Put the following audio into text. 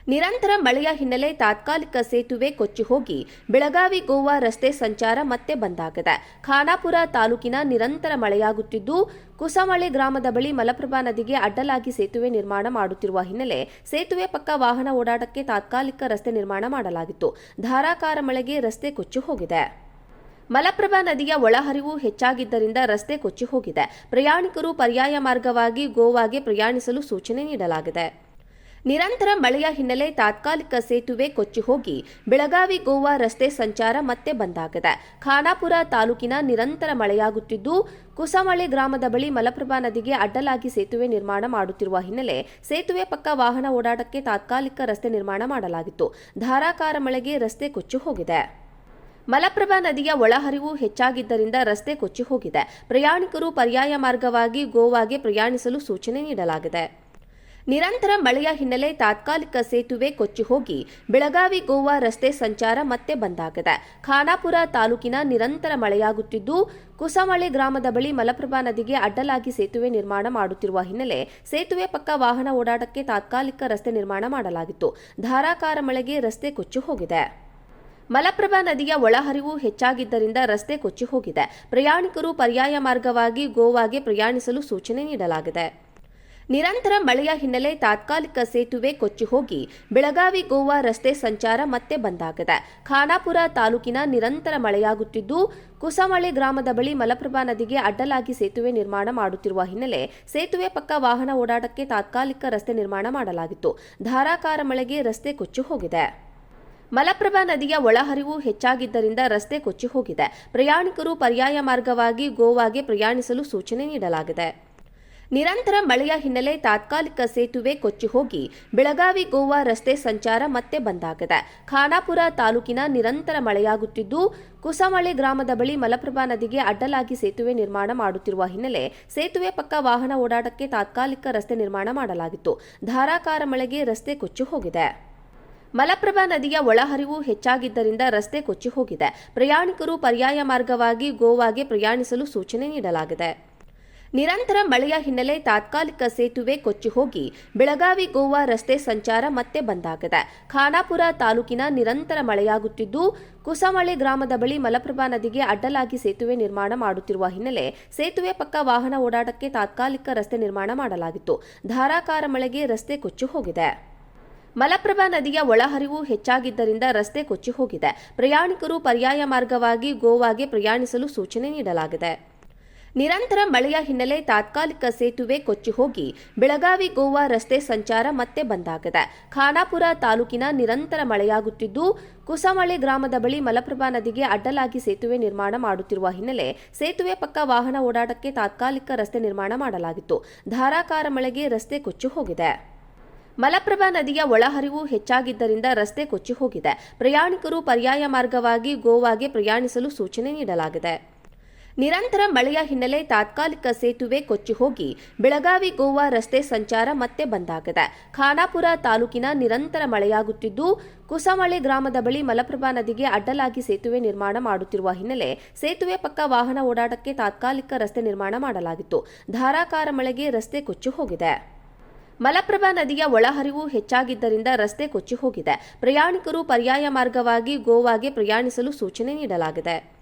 ನಿರಂತರ ಮಳೆಯ ಹಿನ್ನೆಲೆ ತಾತ್ಕಾಲಿಕ ಸೇತುವೆ ಕೊಚ್ಚಿ ಹೋಗಿ ಬೆಳಗಾವಿ ಗೋವಾ ರಸ್ತೆ ಸಂಚಾರ ಮತ್ತೆ ಬಂದಾಗಿದೆ. ಖಾನಾಪುರ ತಾಲೂಕಿನ ನಿರಂತರ ಮಳೆಯಾಗುತ್ತಿದ್ದು, ಕುಸಮಳೆ ಗ್ರಾಮದ ಬಳಿ ಮಲಪ್ರಭಾ ನದಿಗೆ ಅಡ್ಡಲಾಗಿ ಸೇತುವೆ ನಿರ್ಮಾಣ ಮಾಡುತ್ತಿರುವ ಹಿನ್ನೆಲೆ ಸೇತುವೆ ಪಕ್ಕ ವಾಹನ ಓಡಾಟಕ್ಕೆ ತಾತ್ಕಾಲಿಕ ರಸ್ತೆ ನಿರ್ಮಾಣ ಮಾಡಲಾಗಿತ್ತು. ಧಾರಾಕಾರ ಮಳೆಗೆ ರಸ್ತೆ ಕೊಚ್ಚಿ ಹೋಗಿದೆ. ಮಲಪ್ರಭಾ ನದಿಯ ಒಳಹರಿವು ಹೆಚ್ಚಾಗಿದ್ದರಿಂದ ರಸ್ತೆ ಕೊಚ್ಚಿ ಹೋಗಿದೆ. ಪ್ರಯಾಣಿಕರು ಪರ್ಯಾಯ ಮಾರ್ಗವಾಗಿ ಗೋವಾಗೆ ಪ್ರಯಾಣಿಸಲು ಸೂಚನೆ ನೀಡಲಾಗಿದೆ. ನಿರಂತರ ಮಳೆಯ ಹಿನ್ನೆಲೆ ತಾತ್ಕಾಲಿಕ ಸೇತುವೆ ಕೊಚ್ಚಿ ಹೋಗಿ ಬೆಳಗಾವಿ ಗೋವಾ ರಸ್ತೆ ಸಂಚಾರ ಮತ್ತೆ ಬಂದಾಗಿದೆ. ಖಾನಾಪುರ ತಾಲೂಕಿನ ನಿರಂತರ ಮಳೆಯಾಗುತ್ತಿದ್ದು, ಕುಸಮಳೆ ಗ್ರಾಮದ ಬಳಿ ಮಲಪ್ರಭಾ ನದಿಗೆ ಅಡ್ಡಲಾಗಿ ಸೇತುವೆ ನಿರ್ಮಾಣ ಮಾಡುತ್ತಿರುವ ಹಿನ್ನೆಲೆ ಸೇತುವೆ ಪಕ್ಕ ವಾಹನ ಓಡಾಟಕ್ಕೆ ತಾತ್ಕಾಲಿಕ ರಸ್ತೆ ನಿರ್ಮಾಣ ಮಾಡಲಾಗಿತ್ತು. ಧಾರಾಕಾರ ಮಳೆಗೆ ರಸ್ತೆ ಕೊಚ್ಚಿ ಹೋಗಿದೆ. ಮಲಪ್ರಭಾ ನದಿಯ ಒಳಹರಿವು ಹೆಚ್ಚಾಗಿದ್ದರಿಂದ ರಸ್ತೆ ಕೊಚ್ಚಿ ಹೋಗಿದೆ. ಪ್ರಯಾಣಿಕರು ಪರ್ಯಾಯ ಮಾರ್ಗವಾಗಿ ಗೋವಾಗೆ ಪ್ರಯಾಣಿಸಲು ಸೂಚನೆ ನೀಡಲಾಗಿದೆ. ನಿರಂತರ ಮಳೆಯ ಹಿನ್ನೆಲೆ ತಾತ್ಕಾಲಿಕ ಸೇತುವೆ ಕೊಚ್ಚಿ ಹೋಗಿ ಬೆಳಗಾವಿ ಗೋವಾ ರಸ್ತೆ ಸಂಚಾರ ಮತ್ತೆ ಬಂದಾಗಿದೆ. ಖಾನಾಪುರ ತಾಲೂಕಿನ ನಿರಂತರ ಮಳೆಯಾಗುತ್ತಿದ್ದು, ಕುಸಮಳೆ ಗ್ರಾಮದ ಬಳಿ ಮಲಪ್ರಭಾ ನದಿಗೆ ಅಡ್ಡಲಾಗಿ ಸೇತುವೆ ನಿರ್ಮಾಣ ಮಾಡುತ್ತಿರುವ ಹಿನ್ನೆಲೆ ಸೇತುವೆ ಪಕ್ಕ ವಾಹನ ಓಡಾಟಕ್ಕೆ ತಾತ್ಕಾಲಿಕ ರಸ್ತೆ ನಿರ್ಮಾಣ ಮಾಡಲಾಗಿತ್ತು. ಧಾರಾಕಾರ ಮಳೆಗೆ ರಸ್ತೆ ಕೊಚ್ಚಿ ಹೋಗಿದೆ. ಮಲಪ್ರಭಾ ನದಿಯ ಒಳಹರಿವು ಹೆಚ್ಚಾಗಿದ್ದರಿಂದ ರಸ್ತೆ ಕೊಚ್ಚಿ ಹೋಗಿದೆ. ಪ್ರಯಾಣಿಕರು ಪರ್ಯಾಯ ಮಾರ್ಗವಾಗಿ ಗೋವಾಗೆ ಪ್ರಯಾಣಿಸಲು ಸೂಚನೆ ನೀಡಲಾಗಿದೆ. ನಿರಂತರ ಮಳೆಯ ಹಿನ್ನೆಲೆ ತಾತ್ಕಾಲಿಕ ಸೇತುವೆ ಕೊಚ್ಚಿ ಹೋಗಿ ಬೆಳಗಾವಿ ಗೋವಾ ರಸ್ತೆ ಸಂಚಾರ ಮತ್ತೆ ಬಂದಾಗಿದೆ. ಖಾನಾಪುರ ತಾಲೂಕಿನ ನಿರಂತರ ಮಳೆಯಾಗುತ್ತಿದ್ದು, ಕುಸಮಳೆ ಗ್ರಾಮದ ಬಳಿ ಮಲಪ್ರಭಾ ನದಿಗೆ ಅಡ್ಡಲಾಗಿ ಸೇತುವೆ ನಿರ್ಮಾಣ ಮಾಡುತ್ತಿರುವ ಹಿನ್ನೆಲೆ ಸೇತುವೆ ಪಕ್ಕ ವಾಹನ ಓಡಾಟಕ್ಕೆ ತಾತ್ಕಾಲಿಕ ರಸ್ತೆ ನಿರ್ಮಾಣ ಮಾಡಲಾಗಿತ್ತು. ಧಾರಾಕಾರ ಮಳೆಗೆ ರಸ್ತೆ ಕೊಚ್ಚಿ ಹೋಗಿದೆ. ಮಲಪ್ರಭಾ ನದಿಯ ಒಳಹರಿವು ಹೆಚ್ಚಾಗಿದ್ದರಿಂದ ರಸ್ತೆ ಕೊಚ್ಚಿ ಹೋಗಿದೆ. ಪ್ರಯಾಣಿಕರು ಪರ್ಯಾಯ ಮಾರ್ಗವಾಗಿ ಗೋವಾಗೆ ಪ್ರಯಾಣಿಸಲು ಸೂಚನೆ ನೀಡಲಾಗಿದೆ. ನಿರಂತರ ಮಳೆಯ ಹಿನ್ನೆಲೆ ತಾತ್ಕಾಲಿಕ ಸೇತುವೆ ಕೊಚ್ಚಿ ಹೋಗಿ ಬೆಳಗಾವಿ ಗೋವಾ ರಸ್ತೆ ಸಂಚಾರ ಮತ್ತೆ ಬಂದಾಗಿದೆ. ಖಾನಾಪುರ ತಾಲೂಕಿನ ನಿರಂತರ ಮಳೆಯಾಗುತ್ತಿದ್ದು, ಕುಸಮಳೆ ಗ್ರಾಮದ ಬಳಿ ಮಲಪ್ರಭಾ ನದಿಗೆ ಅಡ್ಡಲಾಗಿ ಸೇತುವೆ ನಿರ್ಮಾಣ ಮಾಡುತ್ತಿರುವ ಹಿನ್ನೆಲೆ ಸೇತುವೆ ಪಕ್ಕ ವಾಹನ ಓಡಾಟಕ್ಕೆ ತಾತ್ಕಾಲಿಕ ರಸ್ತೆ ನಿರ್ಮಾಣ ಮಾಡಲಾಗಿತ್ತು. ಧಾರಾಕಾರ ಮಳೆಗೆ ರಸ್ತೆ ಕೊಚ್ಚಿ ಹೋಗಿದೆ. ಮಲಪ್ರಭಾ ನದಿಯ ಒಳಹರಿವು ಹೆಚ್ಚಾಗಿದ್ದರಿಂದ ರಸ್ತೆ ಕೊಚ್ಚಿ ಹೋಗಿದೆ. ಪ್ರಯಾಣಿಕರು ಪರ್ಯಾಯ ಮಾರ್ಗವಾಗಿ ಗೋವಾಗೆ ಪ್ರಯಾಣಿಸಲು ಸೂಚನೆ ನೀಡಲಾಗಿದೆ. ನಿರಂತರ ಮಳೆಯ ಹಿನ್ನೆಲೆ ತಾತ್ಕಾಲಿಕ ಸೇತುವೆ ಕೊಚ್ಚಿ ಹೋಗಿ ಬೆಳಗಾವಿ ಗೋವಾ ರಸ್ತೆ ಸಂಚಾರ ಮತ್ತೆ ಬಂದಾಗಿದೆ. ಖಾನಾಪುರ ತಾಲೂಕಿನ ನಿರಂತರ ಮಳೆಯಾಗುತ್ತಿದ್ದು, ಕುಸಮಳೆ ಗ್ರಾಮದ ಬಳಿ ಮಲಪ್ರಭಾ ನದಿಗೆ ಅಡ್ಡಲಾಗಿ ಸೇತುವೆ ನಿರ್ಮಾಣ ಮಾಡುತ್ತಿರುವ ಹಿನ್ನೆಲೆ ಸೇತುವೆ ಪಕ್ಕ ವಾಹನ ಓಡಾಟಕ್ಕೆ ತಾತ್ಕಾಲಿಕ ರಸ್ತೆ ನಿರ್ಮಾಣ ಮಾಡಲಾಗಿತ್ತು. ಧಾರಾಕಾರ ಮಳೆಗೆ ರಸ್ತೆ ಕೊಚ್ಚಿ ಹೋಗಿದೆ. ಮಲಪ್ರಭಾ ನದಿಯ ಒಳಹರಿವು ಹೆಚ್ಚಾಗಿದ್ದರಿಂದ ರಸ್ತೆ ಕೊಚ್ಚಿ ಹೋಗಿದೆ. ಪ್ರಯಾಣಿಕರು ಪರ್ಯಾಯ ಮಾರ್ಗವಾಗಿ ಗೋವಾಗೆ ಪ್ರಯಾಣಿಸಲು ಸೂಚನೆ ನೀಡಲಾಗಿದೆ. ನಿರಂತರ ಮಳೆಯ ಹಿನ್ನೆಲೆ ತಾತ್ಕಾಲಿಕ ಸೇತುವೆ ಕೊಚ್ಚಿ ಹೋಗಿ ಬೆಳಗಾವಿ ಗೋವಾ ರಸ್ತೆ ಸಂಚಾರ ಮತ್ತೆ ಬಂದಾಗಿದೆ. ಖಾನಾಪುರ ತಾಲೂಕಿನ ನಿರಂತರ ಮಳೆಯಾಗುತ್ತಿದ್ದು, ಕುಸಮಳೆ ಗ್ರಾಮದ ಬಳಿ ಮಲಪ್ರಭಾ ನದಿಗೆ ಅಡ್ಡಲಾಗಿ ಸೇತುವೆ ನಿರ್ಮಾಣ ಮಾಡುತ್ತಿರುವ ಹಿನ್ನೆಲೆ ಸೇತುವೆ ಪಕ್ಕ ವಾಹನ ಓಡಾಟಕ್ಕೆ ತಾತ್ಕಾಲಿಕ ರಸ್ತೆ ನಿರ್ಮಾಣ ಮಾಡಲಾಗಿತ್ತು. ಧಾರಾಕಾರ ಮಳೆಗೆ ರಸ್ತೆ ಕೊಚ್ಚಿ ಹೋಗಿದೆ. ಮಲಪ್ರಭಾ ನದಿಯ ಒಳಹರಿವು ಹೆಚ್ಚಾಗಿದ್ದರಿಂದ ರಸ್ತೆ ಕೊಚ್ಚಿ ಹೋಗಿದೆ. ಪ್ರಯಾಣಿಕರು ಪರ್ಯಾಯ ಮಾರ್ಗವಾಗಿ ಗೋವಾಗೆ ಪ್ರಯಾಣಿಸಲು ಸೂಚನೆ ನೀಡಲಾಗಿದೆ. ನಿರಂತರ ಮಳೆಯ ಹಿನ್ನೆಲೆ ತಾತ್ಕಾಲಿಕ ಸೇತುವೆ ಕೊಚ್ಚಿ ಹೋಗಿ ಬೆಳಗಾವಿ ಗೋವಾ ರಸ್ತೆ ಸಂಚಾರ ಮತ್ತೆ ಬಂದಾಗಿದೆ. ಖಾನಾಪುರ ತಾಲೂಕಿನ ನಿರಂತರ ಮಳೆಯಾಗುತ್ತಿದ್ದು, ಕುಸಮಳೆ ಗ್ರಾಮದ ಬಳಿ ಮಲಪ್ರಭಾ ನದಿಗೆ ಅಡ್ಡಲಾಗಿ ಸೇತುವೆ ನಿರ್ಮಾಣ ಮಾಡುತ್ತಿರುವ ಹಿನ್ನೆಲೆ ಸೇತುವೆ ಪಕ್ಕ ವಾಹನ ಓಡಾಟಕ್ಕೆ ತಾತ್ಕಾಲಿಕ ರಸ್ತೆ ನಿರ್ಮಾಣ ಮಾಡಲಾಗಿತ್ತು. ಧಾರಾಕಾರ ಮಳೆಗೆ ರಸ್ತೆ ಕೊಚ್ಚಿ ಹೋಗಿದೆ. ಮಲಪ್ರಭಾ ನದಿಯ ಒಳಹರಿವು ಹೆಚ್ಚಾಗಿದ್ದರಿಂದ ರಸ್ತೆ ಕೊಚ್ಚಿ ಹೋಗಿದೆ. ಪ್ರಯಾಣಿಕರು ಪರ್ಯಾಯ ಮಾರ್ಗವಾಗಿ ಗೋವಾಗೆ ಪ್ರಯಾಣಿಸಲು ಸೂಚನೆ ನೀಡಲಾಗಿದೆ.